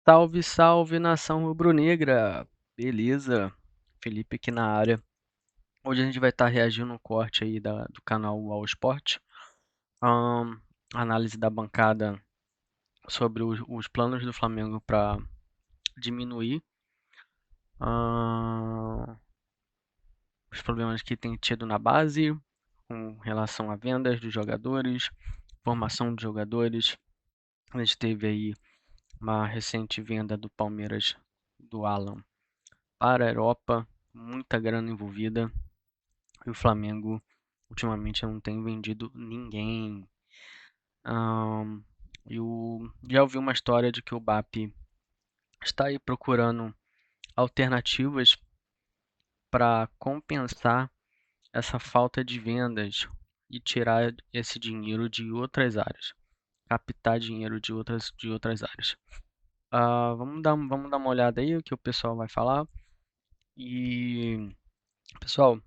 Salve, salve, nação rubro-negra! Beleza? Felipe aqui na área. Hoje a gente vai estar reagindo um corte aí do canal UOL Esporte. Ahn, Análise da bancada sobre os planos do Flamengo para diminuir ahn, os problemas que tem tido na base com relação a vendas dos jogadores, formação de jogadores. A gente teve aí uma recente venda do Palmeiras do Alan para a Europa, muita grana envolvida. E o Flamengo ultimamente não tem vendido ninguém. Já ouvi uma história de que o BAP está aí procurando alternativas para compensar essa falta de vendas e tirar esse dinheiro de outras áreas, captar dinheiro de outras áreas. Vamos dar uma olhada aí o que o pessoal vai falar. E, pessoal,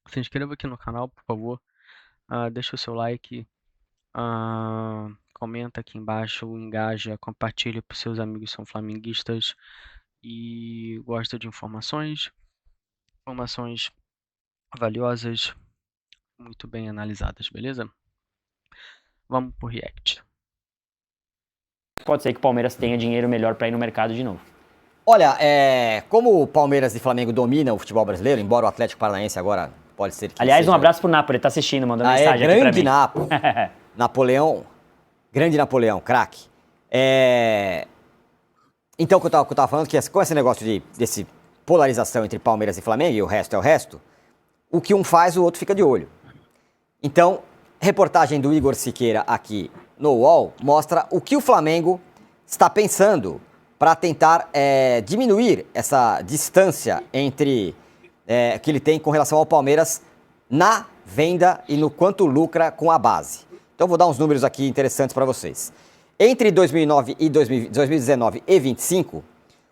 se inscreva aqui no canal, por favor. Deixa o seu like. Comenta aqui embaixo, engaja, compartilha para seus amigos que são flamenguistas e gosta de informações valiosas, muito bem analisadas, beleza? Vamos pro react. Pode ser que o Palmeiras tenha dinheiro melhor para ir no mercado de novo. Olha, como o Palmeiras e Flamengo dominam o futebol brasileiro, embora o Atlético Paranaense agora pode ser que Aliás, seja... um abraço pro Napoli, tá assistindo, mandando mensagem aqui pra grande mim. Napoli. Grande Napoleão, craque. Então, o que eu tava falando, que com esse negócio desse polarização entre Palmeiras e Flamengo, e o resto é o resto, o que um faz, o outro fica de olho. Então, reportagem do Igor Siqueira aqui no UOL mostra o que o Flamengo está pensando para tentar diminuir essa distância entre que ele tem com relação ao Palmeiras na venda e no quanto lucra com a base. Então, vou dar uns números aqui interessantes para vocês. Entre 2019 e 2025,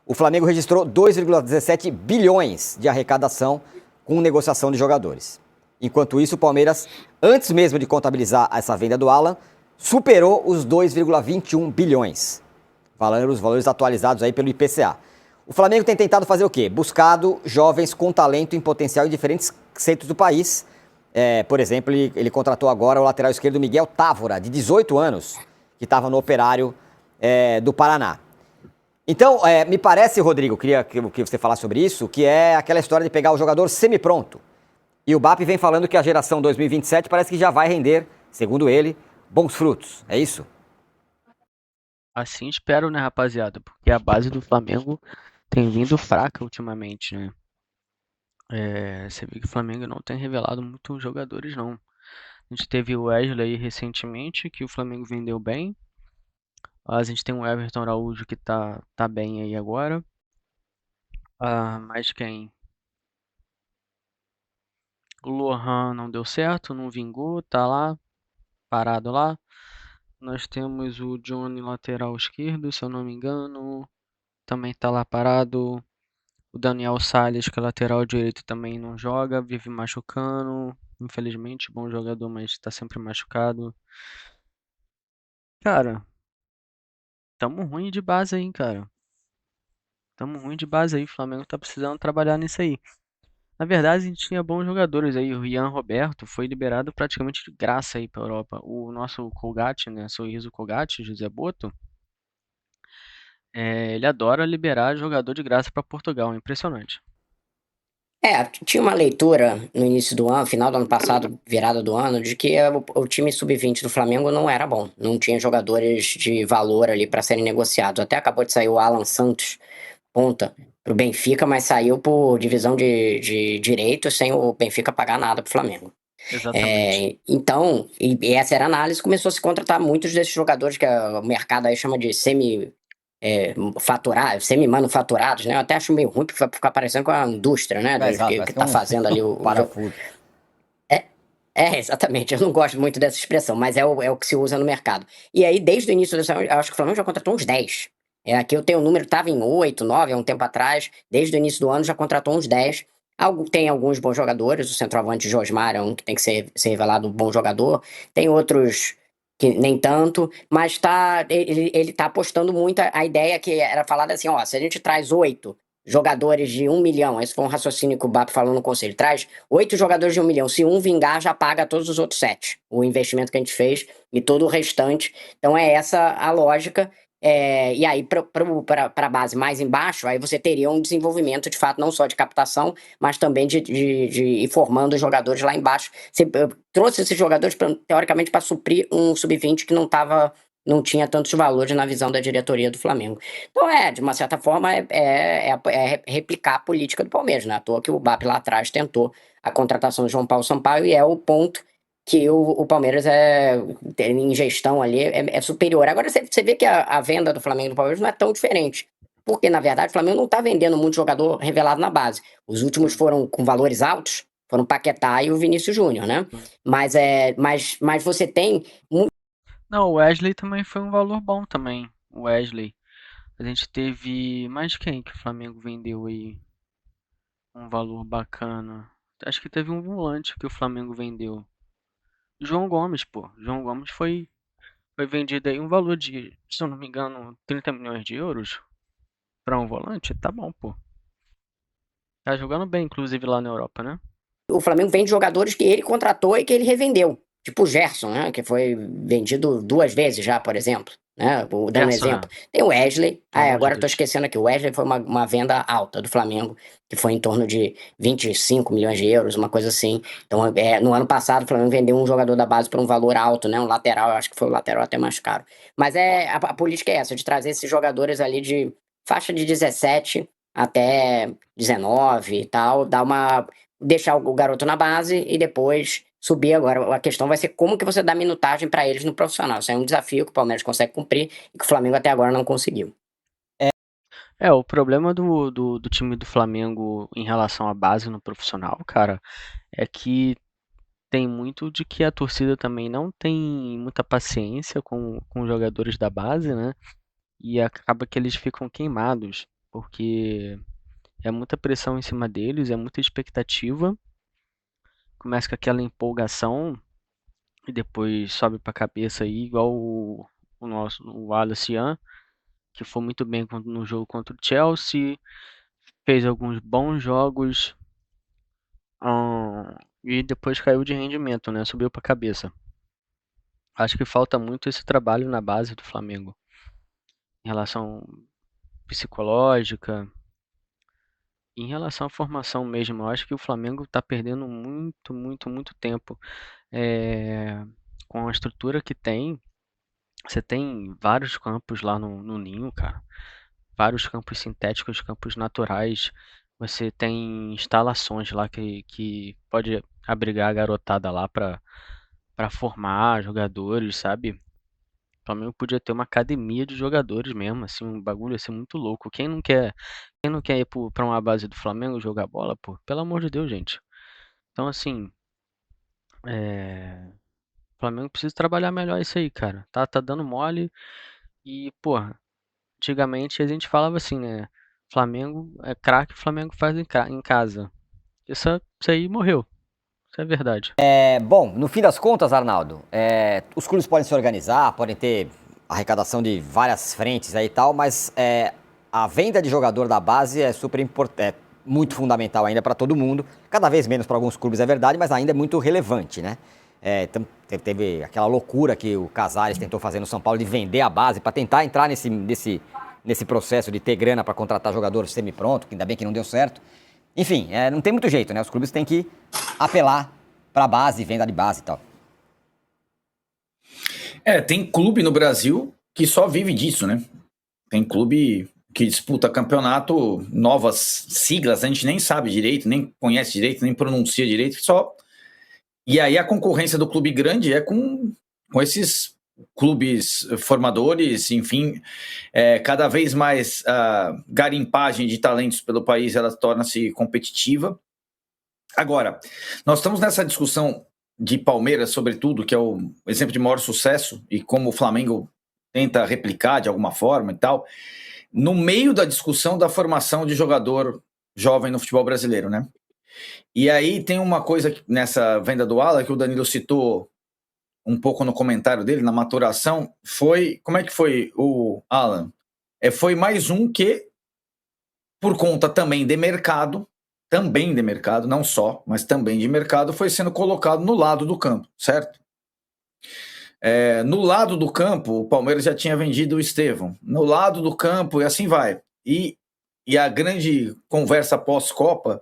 o Flamengo registrou 2,17 bilhões de arrecadação com negociação de jogadores. Enquanto isso, o Palmeiras, antes mesmo de contabilizar essa venda do Alan, superou os 2,21 bilhões. Os valores atualizados aí pelo IPCA. O Flamengo tem tentado fazer o quê? Buscado jovens com talento e potencial em diferentes centros do país. Por exemplo, ele contratou agora o lateral esquerdo Miguel Távora, de 18 anos, que estava no Operário do Paraná. Então, me parece, Rodrigo, queria que você falasse sobre isso, que é aquela história de pegar o jogador semi-pronto. E o BAP vem falando que a geração 2027 parece que já vai render, segundo ele, bons frutos. É isso? Assim espero, né, rapaziada? Porque a base do Flamengo tem vindo fraca ultimamente, né? Você vê que o Flamengo não tem revelado muitos jogadores, não. A gente teve o Wesley aí recentemente, que o Flamengo vendeu bem. A gente tem o Everton Araújo que tá bem aí agora. Mas quem? O Lohan não deu certo, não vingou, tá lá, parado lá. Nós temos o Johnny lateral esquerdo, se eu não me engano, também tá lá parado. O Daniel Salles, que é lateral direito, também não joga, vive machucando. Infelizmente, bom jogador, mas tá sempre machucado. Cara, tamo ruim de base aí, cara. Tamo ruim de base aí. O Flamengo tá precisando trabalhar nisso aí. Na verdade, a gente tinha bons jogadores aí. O Ian Roberto foi liberado praticamente de graça aí pra Europa. O nosso Colgate, né? Sorriso Colgate, José Boto, ele adora liberar jogador de graça pra Portugal. É impressionante. Tinha uma leitura no início do ano, final do ano passado, virada do ano, de que o time sub-20 do Flamengo não era bom. Não tinha jogadores de valor ali para serem negociados. Até acabou de sair o Alan Santos, ponta, pro Benfica, mas saiu por divisão de direitos, sem o Benfica pagar nada pro Flamengo. Exatamente. Então, e essa era a análise, começou a se contratar muitos desses jogadores que o mercado aí chama de semi-manufaturados, né? Eu até acho meio ruim, porque vai ficar parecendo com a indústria, né? Que tá fazendo ali o parafuso. Exatamente. Eu não gosto muito dessa expressão, mas é o que se usa no mercado. E aí, desde o início dessa, eu acho que o Flamengo já contratou uns 10. Aqui eu tenho o número, estava em 8, 9, há um tempo atrás. Desde o início do ano já contratou uns 10. Tem alguns bons jogadores, o centroavante Josmar é um que tem que ser revelado um bom jogador. Tem outros que nem tanto, mas ele tá apostando muito a ideia que era falada assim, ó, se a gente traz 8 jogadores de 1 milhão, esse foi um raciocínio que o BAP falou no conselho, traz 8 jogadores de 1 milhão, se um vingar já paga todos os outros 7, o investimento que a gente fez e todo o restante, então é essa a lógica. E aí, para a base mais embaixo, aí você teria um desenvolvimento, de fato, não só de captação, mas também de ir formando os jogadores lá embaixo. Você trouxe esses jogadores, teoricamente, para suprir um sub-20 que não tinha tantos valores na visão da diretoria do Flamengo. Então, de uma certa forma, é replicar a política do Palmeiras, né? À toa que o BAP lá atrás tentou a contratação de João Paulo Sampaio e é o ponto que o Palmeiras em gestão ali é superior. Agora você vê que a venda do Flamengo e do Palmeiras não é tão diferente. Porque, na verdade, o Flamengo não está vendendo muito jogador revelado na base. Os últimos foram com valores altos, foram o Paquetá e o Vinícius Júnior, né? Mas você tem... Não, o Wesley também foi um valor bom também. O Wesley. A gente teve mais quem que o Flamengo vendeu aí? Um valor bacana. Acho que teve um volante que o Flamengo vendeu. João Gomes, pô. João Gomes foi vendido aí um valor de, se eu não me engano, 30 milhões de euros para um volante. Tá bom, pô. Tá jogando bem, inclusive, lá na Europa, né? O Flamengo vende jogadores que ele contratou e que ele revendeu. Tipo o Gerson, né? Que foi vendido 2 vezes já, por exemplo. Né? Dando Gerson, exemplo. Tem o Wesley. Pelo amor Agora de eu tô Deus. esquecendo aqui. O Wesley foi uma venda alta do Flamengo, que foi em torno de 25 milhões de euros, uma coisa assim. Então, no ano passado, o Flamengo vendeu um jogador da base por um valor alto, né? Um lateral, eu acho que foi o lateral até mais caro. Mas a política é essa, de trazer esses jogadores ali de faixa de 17 até 19 e tal, deixar o garoto na base e depois subir. Agora, a questão vai ser como que você dá minutagem para eles no profissional. Isso é um desafio que o Palmeiras consegue cumprir e que o Flamengo até agora não conseguiu. O problema do time do Flamengo em relação à base no profissional, cara, é que tem muito de que a torcida também não tem muita paciência com os jogadores da base, né? E acaba que eles ficam queimados, porque é muita pressão em cima deles, é muita expectativa. Começa com aquela empolgação e depois sobe pra cabeça aí, igual o Wallace Yan, que foi muito bem no jogo contra o Chelsea, fez alguns bons jogos, e depois caiu de rendimento, né? Subiu pra cabeça. Acho que falta muito esse trabalho na base do Flamengo, em relação psicológica, em relação à formação mesmo. Eu acho que o Flamengo está perdendo muito, muito, muito tempo. Com a estrutura que tem, você tem vários campos lá no Ninho, cara. Vários campos sintéticos, campos naturais. Você tem instalações lá que pode abrigar a garotada lá para formar jogadores, sabe? O Flamengo podia ter uma academia de jogadores mesmo, assim, um bagulho assim muito louco. Quem não quer ir pra uma base do Flamengo jogar bola, pô? Pelo amor de Deus, gente. Então, assim, o Flamengo precisa trabalhar melhor isso aí, cara. Tá dando mole e, porra, antigamente a gente falava assim, né? Flamengo é craque, Flamengo faz em casa. Isso aí morreu. Isso é verdade. Bom, no fim das contas, Arnaldo, os clubes podem se organizar, podem ter arrecadação de várias frentes aí e tal, mas a venda de jogador da base é super importante, muito fundamental ainda para todo mundo, cada vez menos para alguns clubes é verdade, mas ainda é muito relevante, né? Então, teve aquela loucura que o Casares tentou fazer no São Paulo de vender a base para tentar entrar nesse processo de ter grana para contratar jogador semi-pronto, que ainda bem que não deu certo. Enfim, não tem muito jeito, né? Os clubes têm que apelar para base, venda de base e tal. Tem clube no Brasil que só vive disso, né? Tem clube que disputa campeonato, novas siglas, a gente nem sabe direito, nem conhece direito, nem pronuncia direito, só... E aí a concorrência do clube grande é com esses clubes formadores, enfim, cada vez mais a garimpagem de talentos pelo país, ela torna-se competitiva. Agora, nós estamos nessa discussão de Palmeiras, sobretudo, que é o exemplo de maior sucesso, e como o Flamengo tenta replicar de alguma forma e tal, no meio da discussão da formação de jogador jovem no futebol brasileiro, né? E aí tem uma coisa nessa venda do Ala que o Danilo citou um pouco no comentário dele, na maturação, foi... Como é que foi, o Alan? Foi mais um que, por conta também de mercado, não só, mas também de mercado, foi sendo colocado no lado do campo, certo? No lado do campo, o Palmeiras já tinha vendido o Estevão. No lado do campo, e assim vai. E a grande conversa pós-Copa,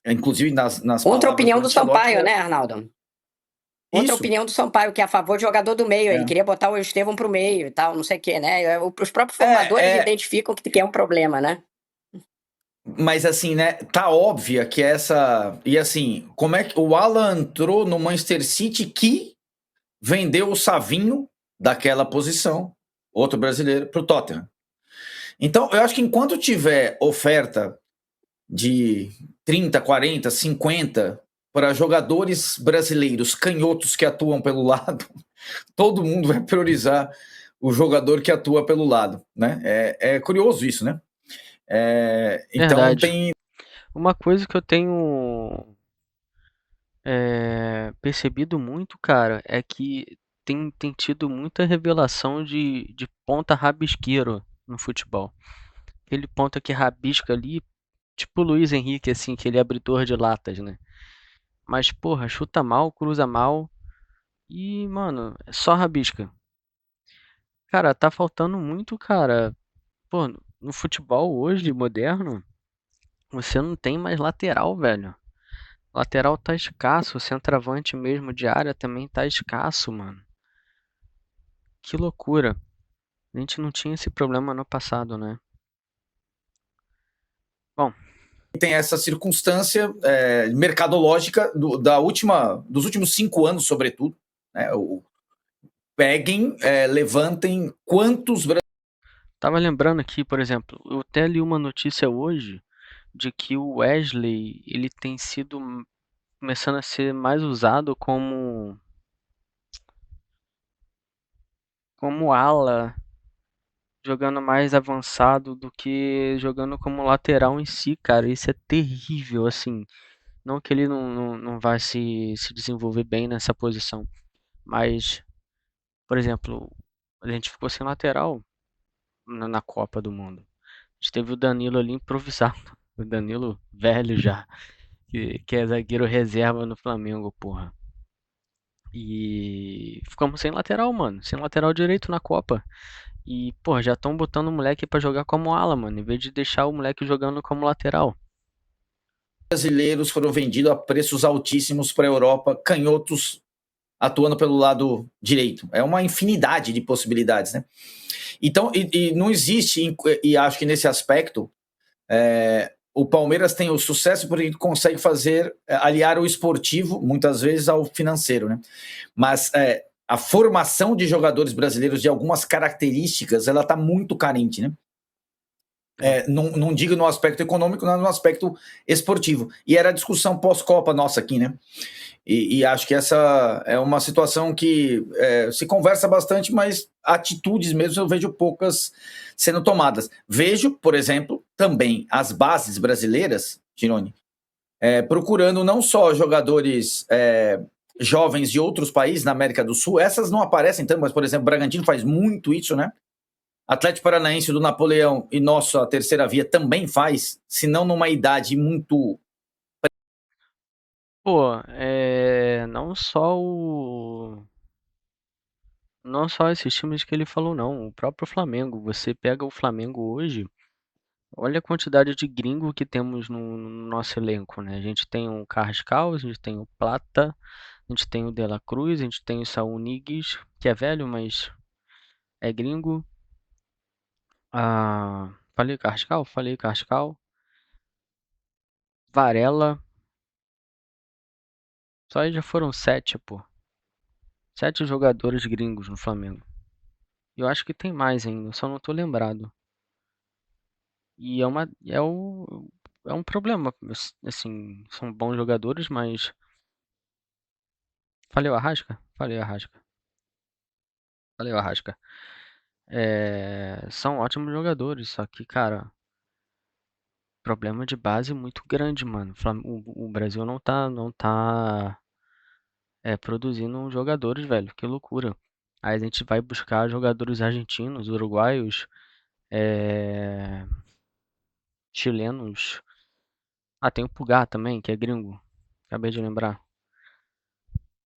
inclusive nas Outra palavras opinião do Ancelotti, Sampaio, né, Arnaldo? Outra Isso. opinião do Sampaio, que é a favor de jogador do meio. Ele queria botar o Estevão pro meio e tal, não sei o quê, né? Os próprios formadores identificam que é um problema, né? Mas assim, né, tá óbvia que essa... E assim, como é que o Alan entrou no Manchester City que vendeu o Savinho daquela posição, outro brasileiro, pro Tottenham. Então, eu acho que enquanto tiver oferta de 30, 40, 50 para jogadores brasileiros canhotos que atuam pelo lado, todo mundo vai priorizar o jogador que atua pelo lado, né? É curioso isso, né? Então Verdade. tem... Uma coisa que eu tenho percebido muito, cara, é que tem tido muita revelação de ponta rabisqueiro no futebol. Aquele ponta que rabisca ali, tipo o Luiz Henrique, assim, aquele abridor de latas, né? Mas, porra, chuta mal, cruza mal e, mano, é só rabisca. Cara, tá faltando muito, cara. Pô, no futebol hoje, moderno, você não tem mais lateral, velho. Lateral tá escasso, o centroavante mesmo de área também tá escasso, mano. Que loucura. A gente não tinha esse problema no passado, né? Bom, tem essa circunstância mercadológica dos últimos 5 anos, sobretudo, né? Peguem, levantem quantos... tava lembrando aqui, por exemplo, eu até li uma notícia hoje de que o Wesley, ele tem sido começando a ser mais usado como ala, jogando mais avançado do que jogando como lateral em si, cara. Isso é terrível, assim. Não que ele não vai se desenvolver bem nessa posição, mas, por exemplo, a gente ficou sem lateral na Copa do Mundo. A gente teve o Danilo ali improvisado. O Danilo velho já, que é zagueiro reserva no Flamengo, porra. E ficamos sem lateral, mano. Sem lateral direito na Copa. E, porra, já estão botando o moleque pra jogar como ala, mano. Em vez de deixar o moleque jogando como lateral. brasileiros foram vendidos a preços altíssimos para a Europa, canhotos atuando pelo lado direito. É uma infinidade de possibilidades, né? Então, e não existe, e acho que nesse aspecto, o Palmeiras tem o sucesso porque consegue aliar o esportivo, muitas vezes, ao financeiro, né? Mas a formação de jogadores brasileiros de algumas características, ela está muito carente, né? Não digo no aspecto econômico, mas no aspecto esportivo. E era a discussão pós-Copa nossa aqui, né? E acho que essa é uma situação que se conversa bastante, mas atitudes mesmo eu vejo poucas sendo tomadas. Vejo, por exemplo, também as bases brasileiras, Tironi, procurando não só jogadores jovens de outros países na América do Sul, essas não aparecem tanto, mas, por exemplo, o Bragantino faz muito isso, né? Atlético Paranaense do Napoleão e nossa terceira via também faz, se não numa idade muito... Pô, não só esses times que ele falou, não. O próprio Flamengo. Você pega o Flamengo hoje, olha a quantidade de gringo que temos no nosso elenco, né? A gente tem o Carrascal, a gente tem o Plata, a gente tem o De La Cruz, a gente tem o Saúl Ñíguez, que é velho, mas é gringo. Falei Carrascal? Falei Carrascal. Varela. Só aí já foram 7, pô. 7 jogadores gringos no Flamengo. E eu acho que tem mais ainda, só não tô lembrado. E é um problema, assim, são bons jogadores, mas falei o Arrasca? Falei o Arrasca. Falei o Arrasca. São ótimos jogadores, só que, cara, problema de base muito grande, mano. O Brasil não tá produzindo jogadores, velho. Que loucura. Aí a gente vai buscar jogadores argentinos, uruguaios, chilenos. Ah, tem o Pulgar também, que é gringo. Acabei de lembrar.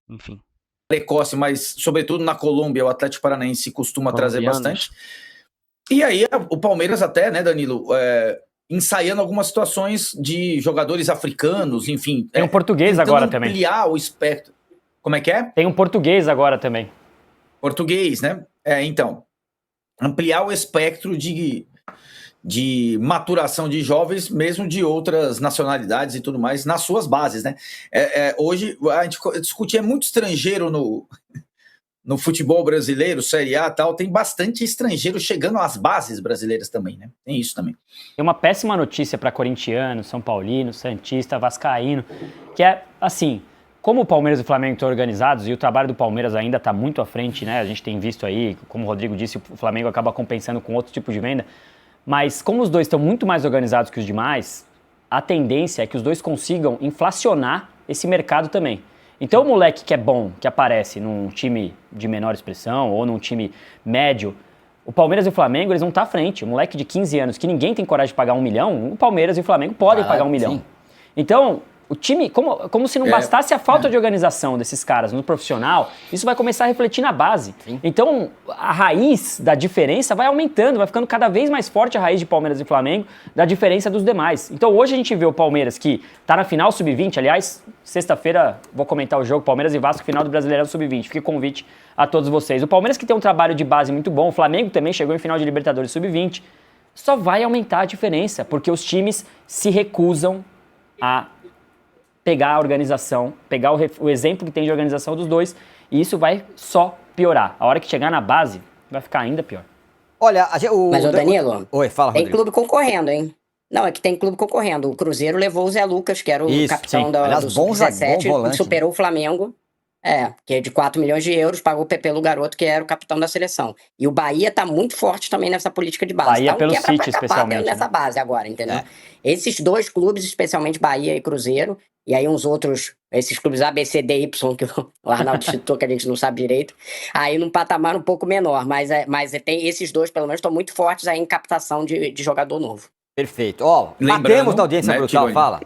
Enfim, Precoce, mas sobretudo na Colômbia, o Atlético Paranaense costuma trazer colombianos. bastante. E aí o Palmeiras até, né, Danilo, ensaiando algumas situações de jogadores africanos, enfim. Tem um português tentando agora também. ampliar o espectro. Como é que é? Tem um português agora também. Português, né? Então, ampliar o espectro de maturação de jovens, mesmo de outras nacionalidades e tudo mais, nas suas bases, né? Hoje, a gente discute, muito estrangeiro no futebol brasileiro, Série A e tal, tem bastante estrangeiro chegando às bases brasileiras também, né? Tem isso também. Tem uma péssima notícia para corintiano, São Paulino, Santista, Vascaíno, que é assim, como o Palmeiras e o Flamengo estão organizados e o trabalho do Palmeiras ainda está muito à frente, né? A gente tem visto aí, como o Rodrigo disse, o Flamengo acaba compensando com outro tipo de venda, mas como os dois estão muito mais organizados que os demais, a tendência é que os dois consigam inflacionar esse mercado também. Então o moleque que é bom, que aparece num time de menor expressão ou num time médio, o Palmeiras e o Flamengo, eles vão estar à frente. O moleque de 15 anos que ninguém tem coragem de pagar 1 milhão, o Palmeiras e o Flamengo podem pagar 1 milhão. Sim. Então, o time, como se não bastasse a falta de organização desses caras no profissional, isso vai começar a refletir na base. Sim. Então, a raiz da diferença vai aumentando, vai ficando cada vez mais forte a raiz de Palmeiras e Flamengo da diferença dos demais. Então, hoje a gente vê o Palmeiras que tá na final sub-20, aliás, sexta-feira vou comentar o jogo Palmeiras e Vasco, final do Brasileirão sub-20. Fica o convite a todos vocês. O Palmeiras que tem um trabalho de base muito bom, o Flamengo também chegou em final de Libertadores sub-20, só vai aumentar a diferença, porque os times se recusam a pegar a organização, pegar o exemplo que tem de organização dos dois, e isso vai só piorar. A hora que chegar na base, vai ficar ainda pior. Olha, Mas, ô Danilo, Oi, fala, tem Rodrigo. clube concorrendo, hein? Não, é que tem clube concorrendo. O Cruzeiro levou o Zé Lucas, que era o Isso, capitão sim. do Aliás, bom Sub-17, volante, superou o Flamengo, que é de 4 milhões de euros, pagou pelo garoto, que era o capitão da seleção. E o Bahia tá muito forte também nessa política de base. Bahia Tá um pelo quebra pra City, capar especialmente, nessa né? base agora, entendeu? Esses dois clubes, especialmente Bahia e Cruzeiro, e aí uns outros, esses clubes A, B, C, D, Y, que o Arnaldo citou, que a gente não sabe direito, aí num patamar um pouco menor, mas tem esses dois, pelo menos, estão muito fortes aí em captação de jogador novo. Perfeito. Ó, Lembrando, batemos na audiência né, brutal, Tigoni? fala.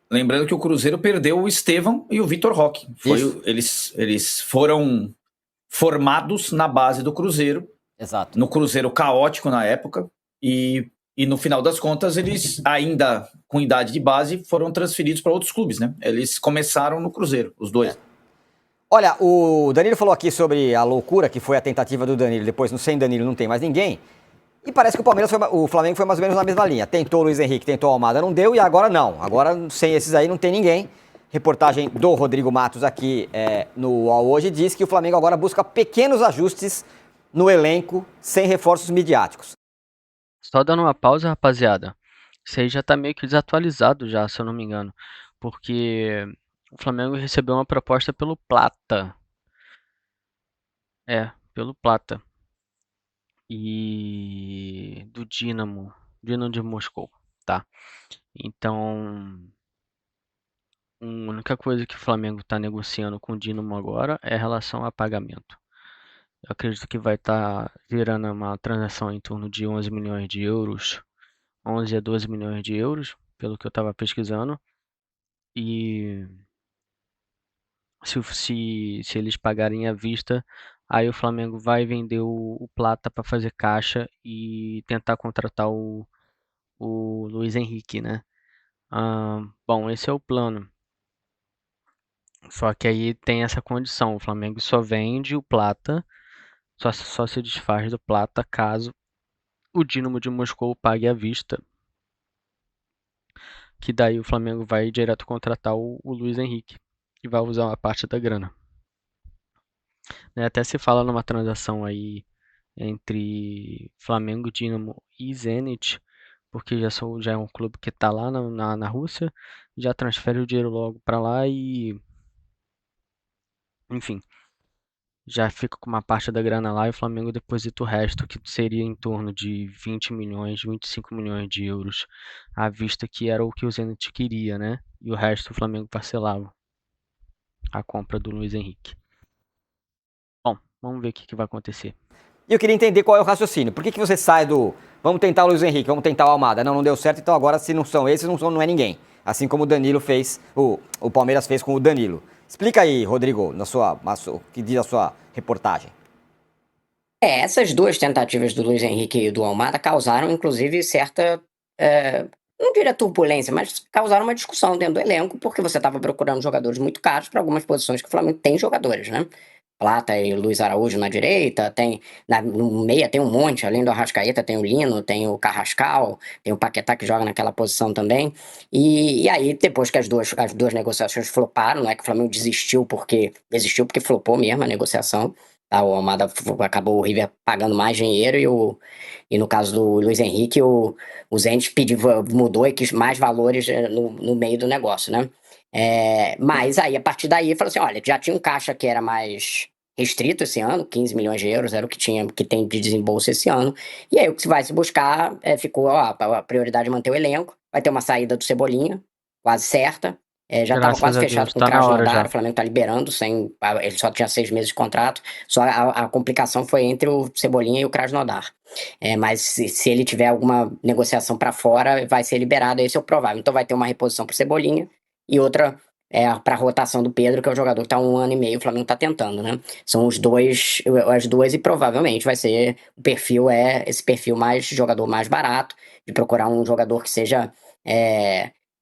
Lembrando que o Cruzeiro perdeu o Estevão e o Vitor Roque. Isso. Eles foram formados na base do Cruzeiro, Exato. no Cruzeiro caótico na época, e no final das contas, eles, ainda com idade de base, foram transferidos para outros clubes, né? Eles começaram no Cruzeiro, os dois. Olha, o Danilo falou aqui sobre a loucura que foi a tentativa do Danilo, depois no sem Danilo não tem mais ninguém. E parece que o Flamengo foi mais ou menos na mesma linha. Tentou o Luiz Henrique, tentou o Almada, não deu, e agora não. Agora, sem esses aí, não tem ninguém. Reportagem do Rodrigo Matos aqui no UOL hoje diz que o Flamengo agora busca pequenos ajustes no elenco, sem reforços midiáticos. Só dando uma pausa, rapaziada. Isso aí já tá meio que desatualizado já, se eu não me engano. Porque o Flamengo recebeu uma proposta pelo Plata. Pelo Plata. E do Dinamo de Moscou, tá? Então, a única coisa que o Flamengo está negociando com o Dinamo agora é relação a pagamento. Eu acredito que vai estar virando uma transação em torno de 11 milhões de euros, 11 a 12 milhões de euros, pelo que eu estava pesquisando. E se eles pagarem à vista, aí o Flamengo vai vender o Plata para fazer caixa e tentar contratar o Luiz Henrique, né? Bom, esse é o plano. Só que aí tem essa condição, o Flamengo só vende o Plata, só se desfaz do Plata caso o Dinamo de Moscou pague à vista. Que daí o Flamengo vai direto contratar o Luiz Henrique, que vai usar uma parte da grana. Né, até se fala numa transação aí entre Flamengo, Dinamo e Zenit, porque já é um clube que está lá na Rússia, já transfere o dinheiro logo para lá e, enfim, já fica com uma parte da grana lá e o Flamengo deposita o resto, que seria em torno de 20 milhões, 25 milhões de euros, à vista que era o que o Zenit queria, né? E o resto o Flamengo parcelava. a compra do Luiz Henrique. Bom, vamos ver o que vai acontecer. E eu queria entender qual é o raciocínio. Por que você sai do. Vamos tentar o Luiz Henrique, vamos tentar o Almada. Não deu certo, então agora se não são esses, não é ninguém. Assim como o Danilo fez, o Palmeiras fez com o Danilo. Explica aí, Rodrigo, o que diz a sua reportagem. Essas duas tentativas do Luiz Henrique e do Almada causaram, inclusive, certa, não diria turbulência, mas causaram uma discussão dentro do elenco, porque você estava procurando jogadores muito caros para algumas posições que o Flamengo tem jogadores, né? Plata e Luiz Araújo na direita, no meia tem um monte, além do Arrascaeta, tem o Lino, tem o Carrascal, tem o Paquetá que joga naquela posição também. E aí, depois que as duas negociações floparam, não é que o Flamengo desistiu porque flopou mesmo a negociação. Tá, o Almada acabou o River pagando mais dinheiro e no caso do Luiz Henrique, o Zenit mudou e quis mais valores no meio do negócio, né? Mas aí, a partir daí, falou assim: olha, já tinha um caixa que era mais restrito esse ano, 15 milhões de euros era o que tem de desembolso esse ano. E aí o que se vai se buscar ficou a prioridade de manter o elenco. Vai ter uma saída do Cebolinha, quase certa. Já estava Graças quase a fechado Deus, com o tá na hora Krasnodar, já. o Flamengo está liberando, ele só tinha 6 meses de contrato, só a complicação foi entre o Cebolinha e o Krasnodar. Mas se ele tiver alguma negociação para fora, vai ser liberado, esse é o provável. Então vai ter uma reposição para o Cebolinha e outra para a rotação do Pedro, que é o jogador que está 1 ano e meio, o Flamengo está tentando, né? São as duas e provavelmente vai ser, o perfil esse perfil mais jogador mais barato, de procurar um jogador que seja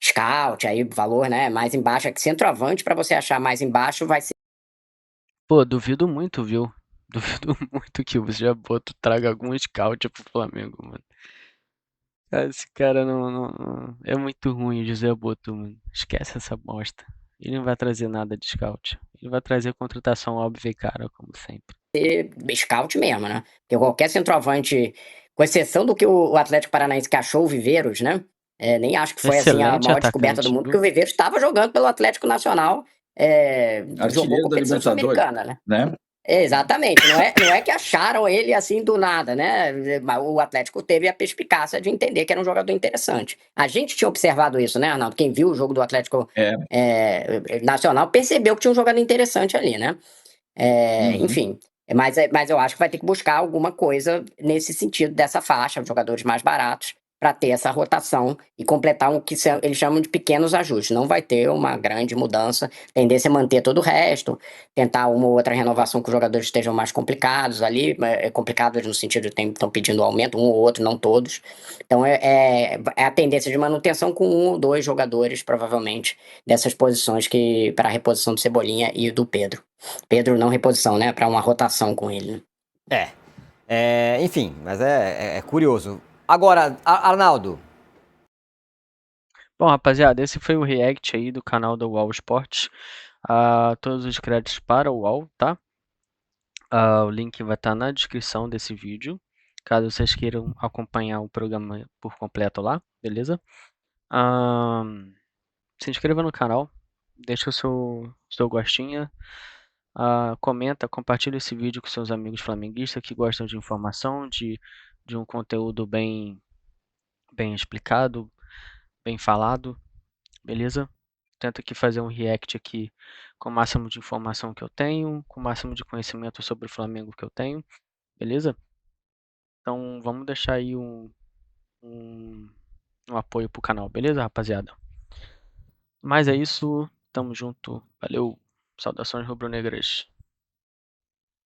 scout, aí valor, né, mais embaixo, é que centroavante para você achar mais embaixo vai ser. Pô, duvido muito, viu? Duvido muito que o Jaboto traga algum scout pro Flamengo, mano. Cara, esse cara é muito ruim, o José Boto, mano. Esquece essa bosta. Ele não vai trazer nada de scout. Ele vai trazer contratação óbvia e cara, como sempre. Scout mesmo, né? Porque qualquer centroavante, com exceção do que o Atlético Paranaense que achou o Viveiros, né? Nem acho que foi assim a Excelente maior descoberta do atacante, mundo, porque viu? o Viveiros estava jogando pelo Atlético Nacional, jogou Artilheiro da competição Libertadores, sul-americana, né? né? Exatamente, não é que acharam ele assim do nada, né? Mas o Atlético teve a perspicácia de entender que era um jogador interessante. A gente tinha observado isso, né, Arnaldo? Quem viu o jogo do Atlético É. Nacional percebeu que tinha um jogador interessante ali, né? Uhum. Enfim, mas eu acho que vai ter que buscar alguma coisa nesse sentido dessa faixa, jogadores mais baratos, para ter essa rotação e completar o que eles chamam de pequenos ajustes. Não vai ter uma grande mudança, tendência é manter todo o resto, tentar uma ou outra renovação com os jogadores estejam mais complicados ali, complicados no sentido de estão pedindo aumento, um ou outro, não todos. Então é a tendência de manutenção com um ou dois jogadores, provavelmente, dessas posições que para a reposição do Cebolinha e do Pedro. Pedro não reposição, né? Para uma rotação com ele. Enfim, mas é curioso. Agora, Arnaldo, Bom, rapaziada, esse foi o react aí do canal da UOL Esportes. Todos os créditos para o UOL, tá? O link vai estar na descrição desse vídeo, caso vocês queiram acompanhar o programa por completo lá, beleza? Se inscreva no canal, deixa o seu gostinho, comenta, compartilha esse vídeo com seus amigos flamenguistas que gostam de informação, de um conteúdo bem explicado, bem falado, beleza? Tento aqui fazer um react aqui com o máximo de informação que eu tenho, com o máximo de conhecimento sobre o Flamengo que eu tenho, beleza? Então vamos deixar aí um apoio pro canal, beleza, rapaziada? Mas é isso, tamo junto, valeu, saudações rubro-negras.